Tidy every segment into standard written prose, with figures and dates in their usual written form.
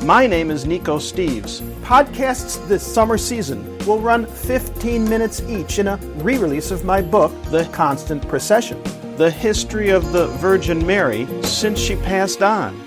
My name is Nico Steves. Podcasts this summer season will run 15 minutes each in a re-release of my book, The Constant Procession, the history of the Virgin Mary since she passed on.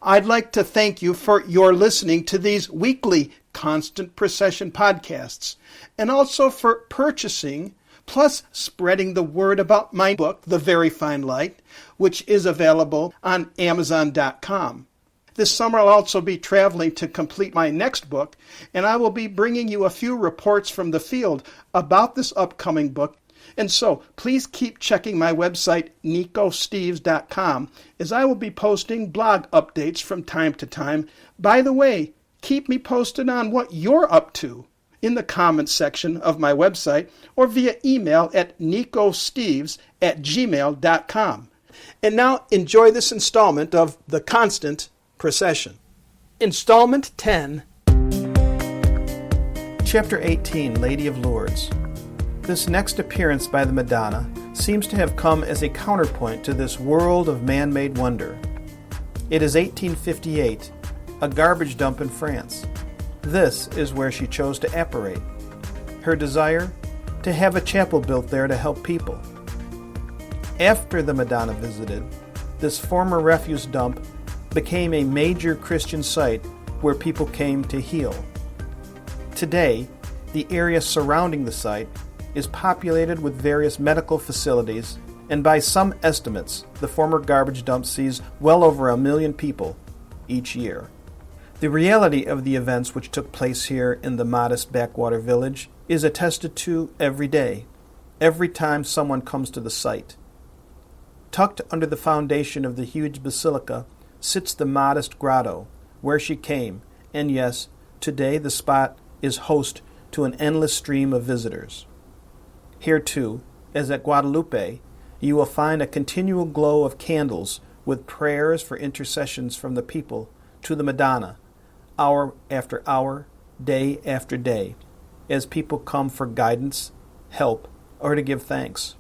I'd like to thank you for your listening to these weekly Constant Procession podcasts, and also for purchasing plus spreading the word about my book, The Very Fine Light, which is available on Amazon.com. This summer I'll also be traveling to complete my next book, and I will be bringing you a few reports from the field about this upcoming book. And so, please keep checking my website, nicosteves.com, as I will be posting blog updates from time to time. By the way, keep me posted on what you're up to in the comments section of my website or via email at nicosteves@gmail.com. And now, enjoy this installment of The Constant Procession. Installment 10. Chapter 18, Lady of Lourdes. This next appearance by the Madonna seems to have come as a counterpoint to this world of man-made wonder. It is 1858, a garbage dump in France. This is where she chose to apparate. Her desire? To have a chapel built there to help people. After the Madonna visited, this former refuse dump became a major Christian site where people came to heal. Today, the area surrounding the site is populated with various medical facilities, and by some estimates, the former garbage dump sees well over 1 million people each year. The reality of the events which took place here in the modest backwater village is attested to every day, every time someone comes to the site. Tucked under the foundation of the huge basilica sits the modest grotto where she came, and yes, today the spot is host to an endless stream of visitors. Here too, as at Guadalupe, you will find a continual glow of candles with prayers for intercessions from the people to the Madonna, hour after hour, day after day, as people come for guidance, help, or to give thanks.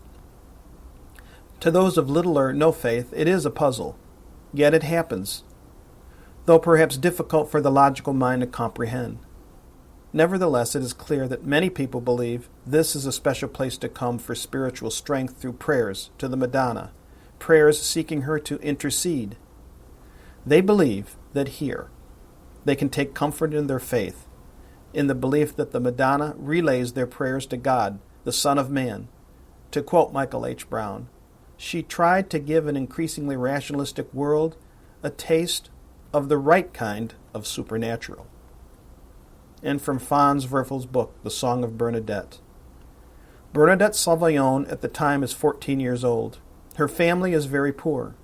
To those of little or no faith, it is a puzzle, yet it happens, though perhaps difficult for the logical mind to comprehend. Nevertheless, it is clear that many people believe this is a special place to come for spiritual strength through prayers to the Madonna, prayers seeking her to intercede. They believe that here they can take comfort in their faith, in the belief that the Madonna relays their prayers to God, the Son of Man. To quote Michael H. Brown, she tried to give an increasingly rationalistic world a taste of the right kind of supernatural. And from Franz Werfel's book, The Song of Bernadette. Bernadette Soubirous at the time is 14 years old. Her family is very poor,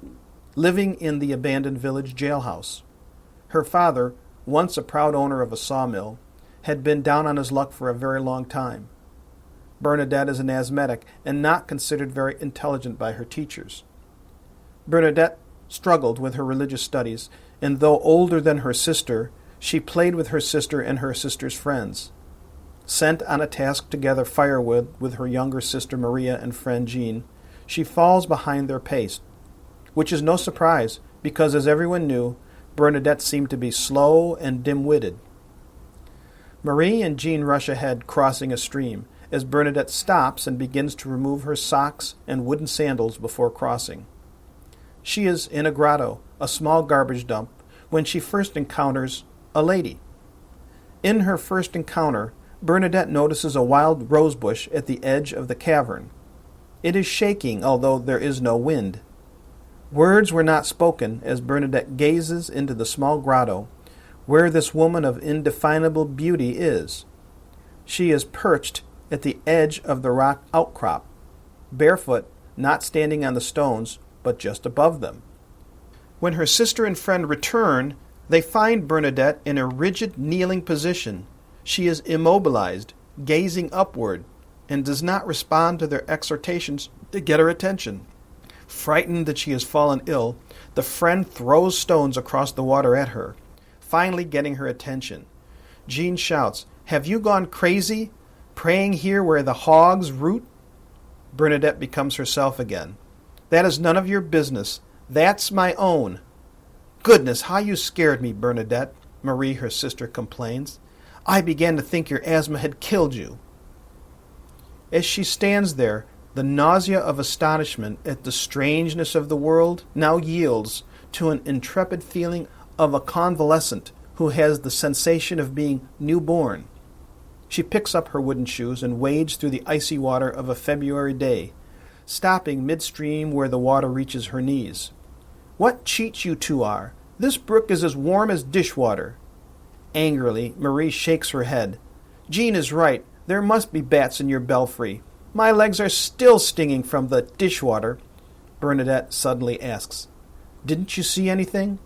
living in the abandoned village jailhouse. Her father, once a proud owner of a sawmill, had been down on his luck for a very long time. Bernadette is an asthmatic and not considered very intelligent by her teachers. Bernadette struggled with her religious studies, and though older than her sister, she played with her sister and her sister's friends. Sent on a task to gather firewood with her younger sister Maria and friend Jean, she falls behind their pace, which is no surprise because, as everyone knew, Bernadette seemed to be slow and dim-witted. Marie and Jean rush ahead, crossing a stream, as Bernadette stops and begins to remove her socks and wooden sandals before crossing. She is in a grotto, a small garbage dump, when she first encounters a lady. In her first encounter, Bernadette notices a wild rose bush at the edge of the cavern. It is shaking, although there is no wind. Words were not spoken as Bernadette gazes into the small grotto, where this woman of indefinable beauty is. She is perched at the edge of the rock outcrop, barefoot, not standing on the stones, but just above them. When her sister and friend return, they find Bernadette in a rigid kneeling position. She is immobilized, gazing upward, and does not respond to their exhortations to get her attention. Frightened that she has fallen ill, the friend throws stones across the water at her, finally getting her attention. Jean shouts, "Have you gone crazy? Praying here where the hogs root?" Bernadette becomes herself again. "That is none of your business. That's my own." "Goodness, how you scared me, Bernadette," Marie, her sister, complains. "I began to think your asthma had killed you." As she stands there, the nausea of astonishment at the strangeness of the world now yields to an intrepid feeling of a convalescent who has the sensation of being newborn. She picks up her wooden shoes and wades through the icy water of a February day, stopping midstream where the water reaches her knees. "What cheats you two are! This brook is as warm as dishwater." Angrily, Marie shakes her head. "Jean is right. There must be bats in your belfry. My legs are still stinging from the dishwater." Bernadette suddenly asks, "Didn't you see anything?"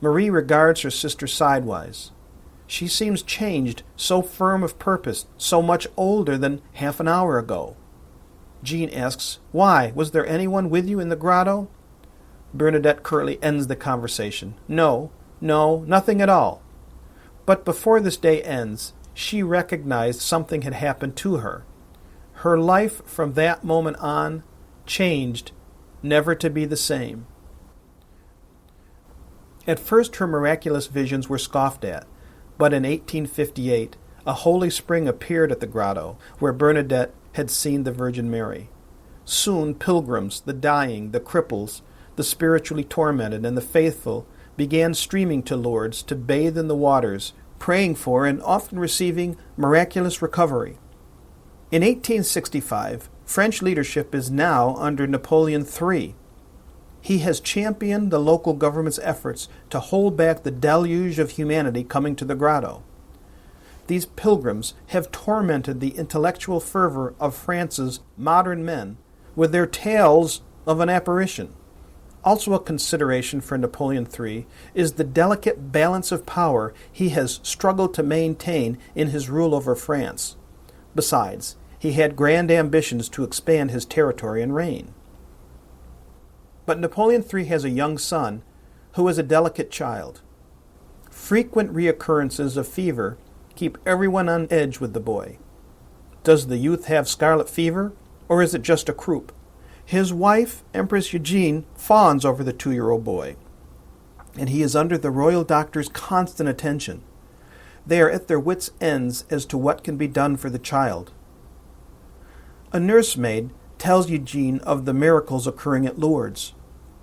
Marie regards her sister sidewise. She seems changed, so firm of purpose, so much older than half an hour ago. Jean asks, "Why? Was there anyone with you in the grotto?" Bernadette curtly ends the conversation. No, nothing at all." But before this day ends, she recognized something had happened to her. Her life from that moment on changed, never to be the same. At first her miraculous visions were scoffed at, but in 1858 a holy spring appeared at the grotto, where Bernadette had seen the Virgin Mary. Soon pilgrims, the dying, the cripples, the spiritually tormented, and the faithful began streaming to Lourdes to bathe in the waters, praying for and often receiving miraculous recovery. In 1865, French leadership is now under Napoleon III. He has championed the local government's efforts to hold back the deluge of humanity coming to the grotto. These pilgrims have tormented the intellectual fervor of France's modern men with their tales of an apparition. Also a consideration for Napoleon III is the delicate balance of power he has struggled to maintain in his rule over France. Besides, he had grand ambitions to expand his territory and reign. But Napoleon III has a young son who is a delicate child. Frequent reoccurrences of fever keep everyone on edge with the boy. Does the youth have scarlet fever, or is it just a croup? His wife, Empress Eugenie, fawns over the 2-year-old boy, and he is under the royal doctor's constant attention. They are at their wits' ends as to what can be done for the child. A nursemaid tells Eugenie of the miracles occurring at Lourdes.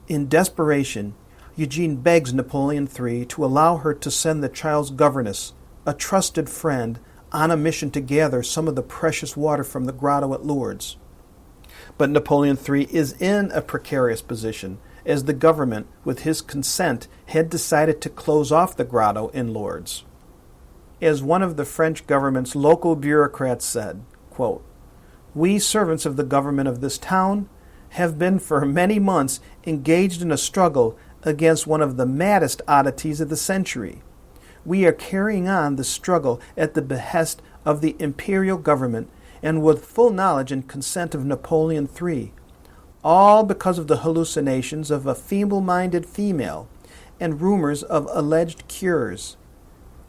In desperation, Eugenie begs Napoleon III to allow her to send the child's governess, a trusted friend, on a mission to gather some of the precious water from the grotto at Lourdes. But Napoleon III is in a precarious position, as the government, with his consent, had decided to close off the grotto in Lourdes. As one of the French government's local bureaucrats said, quote, "We servants of the government of this town have been for many months engaged in a struggle against one of the maddest oddities of the century. We are carrying on the struggle at the behest of the imperial government and with full knowledge and consent of Napoleon III, all because of the hallucinations of a feeble-minded female and rumors of alleged cures.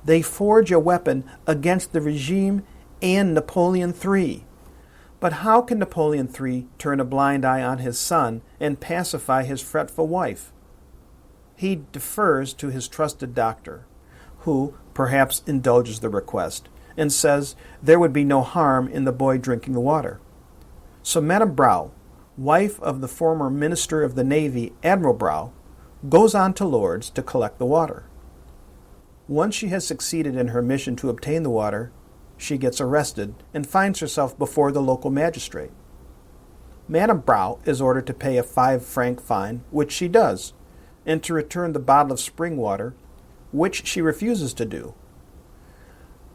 They forge a weapon against the regime and Napoleon III. But how can Napoleon III turn a blind eye on his son and pacify his fretful wife? He defers to his trusted doctor, who perhaps indulges the request, and says there would be no harm in the boy drinking the water. So Madame Brau, wife of the former Minister of the Navy, Admiral Brau, goes on to Lourdes to collect the water. Once she has succeeded in her mission to obtain the water, she gets arrested and finds herself before the local magistrate. Madame Brau is ordered to pay a 5-franc fine, which she does, and to return the bottle of spring water, which she refuses to do.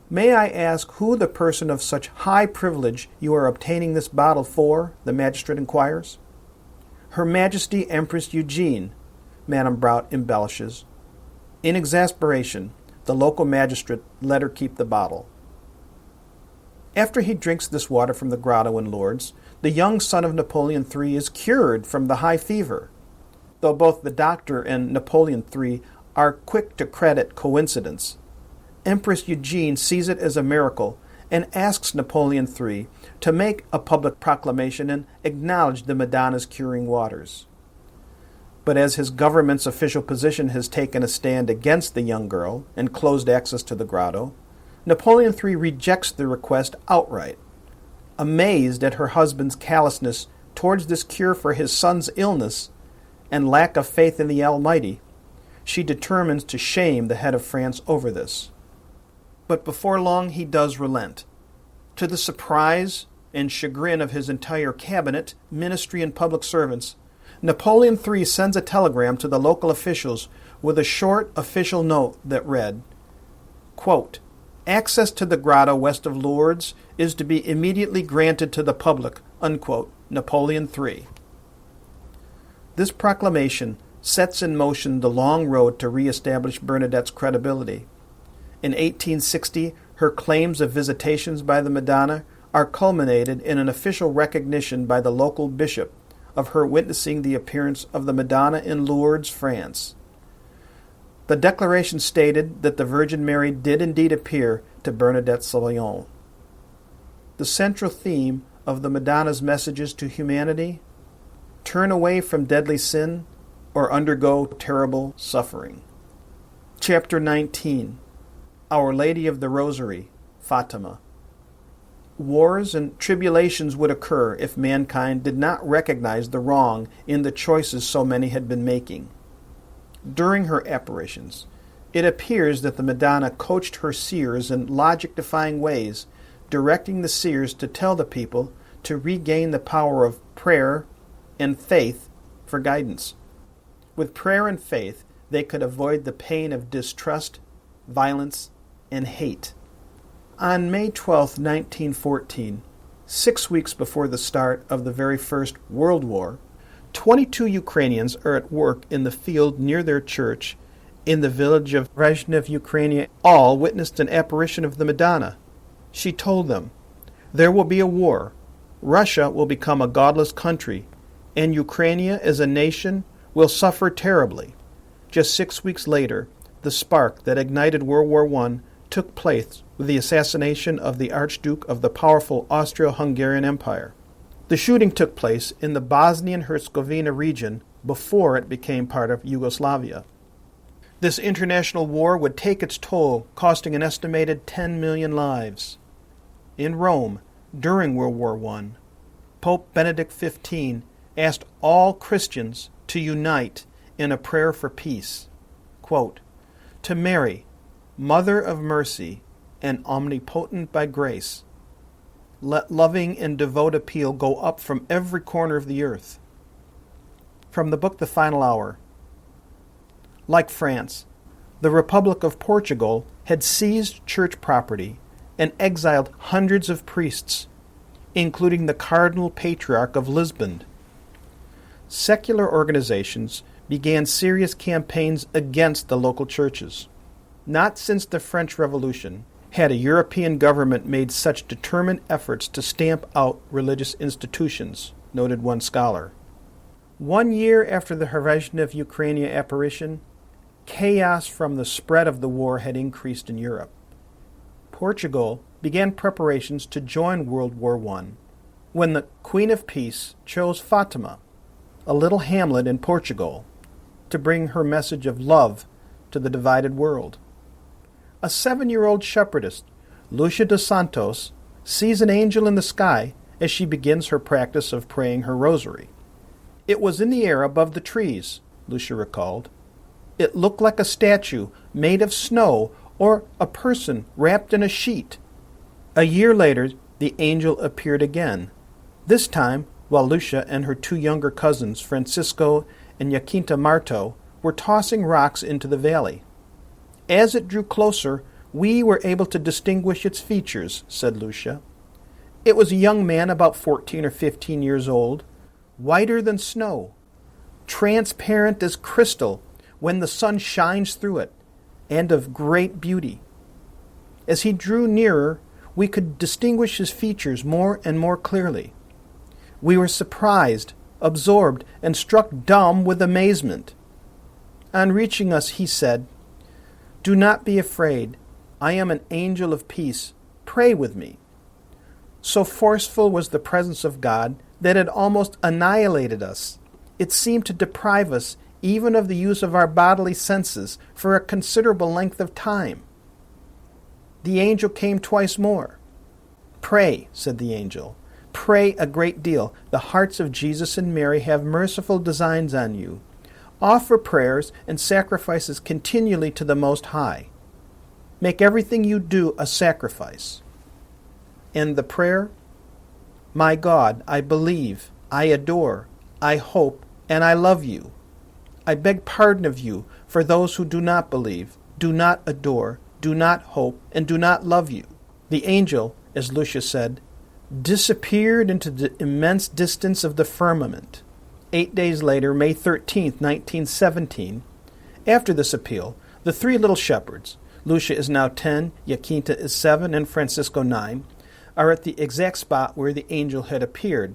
"May I ask who the person of such high privilege you are obtaining this bottle for?" the magistrate inquires. "Her Majesty Empress Eugenie," Madame Brau embellishes. In exasperation, the local magistrate let her keep the bottle. After he drinks this water from the grotto in Lourdes, the young son of Napoleon III is cured from the high fever. Though both the doctor and Napoleon III are quick to credit coincidence, Empress Eugenie sees it as a miracle and asks Napoleon III to make a public proclamation and acknowledge the Madonna's curing waters. But as his government's official position has taken a stand against the young girl and closed access to the grotto, Napoleon III rejects the request outright. Amazed at her husband's callousness towards this cure for his son's illness and lack of faith in the Almighty, she determines to shame the head of France over this. But before long he does relent. To the surprise and chagrin of his entire cabinet, ministry, and public servants, Napoleon III sends a telegram to the local officials with a short official note that read, quote, "Access to the grotto west of Lourdes is to be immediately granted to the public," unquote, Napoleon III. This proclamation sets in motion the long road to re-establish Bernadette's credibility. In 1860, her claims of visitations by the Madonna are culminated in an official recognition by the local bishop of her witnessing the appearance of the Madonna in Lourdes, France. The declaration stated that the Virgin Mary did indeed appear to Bernadette Soubirous. The central theme of the Madonna's messages to humanity: turn away from deadly sin or undergo terrible suffering. Chapter 19. Our Lady of the Rosary, Fatima. Wars and tribulations would occur if mankind did not recognize the wrong in the choices so many had been making. During her apparitions, it appears that the Madonna coached her seers in logic-defying ways, directing the seers to tell the people to regain the power of prayer and faith for guidance. With prayer and faith, they could avoid the pain of distrust, violence, and hate. On May 12, 1914, 6 weeks before the start of the very first World War, 22 Ukrainians are at work in the field near their church in the village of Brezhnev, Ukraine. All witnessed an apparition of the Madonna. She told them, "There will be a war. Russia will become a godless country, and Ukraine as a nation will suffer terribly." Just 6 weeks later, the spark that ignited World War I took place with the assassination of the Archduke of the powerful Austro-Hungarian Empire. The shooting took place in the Bosnia-Herzegovina region before it became part of Yugoslavia. This international war would take its toll, costing an estimated 10 million lives. In Rome, during World War I, Pope Benedict XV asked all Christians to unite in a prayer for peace. Quote, "To Mary, Mother of mercy and omnipotent by grace, let loving and devout appeal go up from every corner of the earth." From the book The Final Hour. Like France, the Republic of Portugal had seized church property and exiled hundreds of priests, including the Cardinal Patriarch of Lisbon. Secular organizations began serious campaigns against the local churches. Not since the French Revolution had a European government made such determined efforts to stamp out religious institutions, noted one scholar. 1 year after the Brezhnev, Ukraine apparition, chaos from the spread of the war had increased in Europe. Portugal began preparations to join World War I when the Queen of Peace chose Fatima, a little hamlet in Portugal, to bring her message of love to the divided world. A 7-year-old shepherdess, Lucia dos Santos, sees an angel in the sky as she begins her practice of praying her rosary. "It was in the air above the trees," Lucia recalled. "It looked like a statue made of snow or a person wrapped in a sheet." A year later, the angel appeared again, this time while Lucia and her 2 younger cousins, Francisco and Jacinta Marto, were tossing rocks into the valley. "As it drew closer, we were able to distinguish its features," said Lucia. "It was a young man about 14 or 15 years old, whiter than snow, transparent as crystal when the sun shines through it, and of great beauty. As he drew nearer, we could distinguish his features more and more clearly. We were surprised, absorbed, and struck dumb with amazement. On reaching us, he said, 'Do not be afraid. I am an angel of peace. Pray with me.' So forceful was the presence of God that it almost annihilated us. It seemed to deprive us even of the use of our bodily senses, for a considerable length of time. The angel came twice more. Pray, said the angel. Pray a great deal. The hearts of Jesus and Mary have merciful designs on you. Offer prayers and sacrifices continually to the Most High. Make everything you do a sacrifice. And the prayer? My God, I believe, I adore, I hope, and I love you. I beg pardon of you for those who do not believe, do not adore, do not hope, and do not love you. The angel, as Lucia said, disappeared into the immense distance of the firmament. 8 days later, May 13, 1917, after this appeal, the three little shepherds, Lucia is now 10, Jacinta is 7, and Francisco 9, are at the exact spot where the angel had appeared,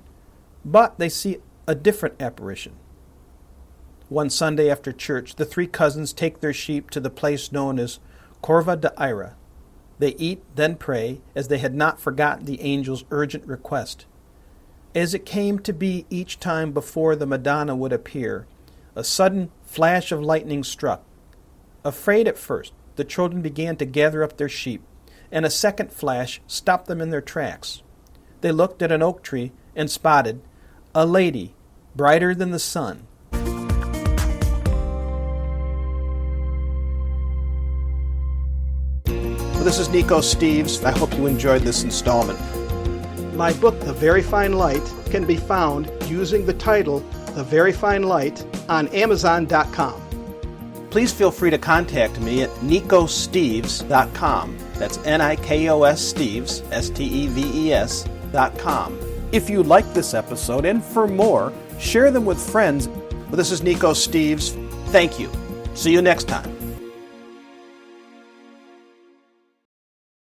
but they see a different apparition. One Sunday after church, the three cousins take their sheep to the place known as Corva de Ira. They eat, then pray, as they had not forgotten the angel's urgent request. As it came to be each time before the Madonna would appear, a sudden flash of lightning struck. Afraid at first, the children began to gather up their sheep, and a second flash stopped them in their tracks. They looked at an oak tree and spotted a lady brighter than the sun. This is Nico Steves. I hope you enjoyed this installment. My book, The Very Fine Light, can be found using the title The Very Fine Light on Amazon.com. Please feel free to contact me at nicosteves.com. That's Nikos Steves, Steves.com. If you like this episode, and for more, share them with friends. This is Nico Steves. Thank you. See you next time.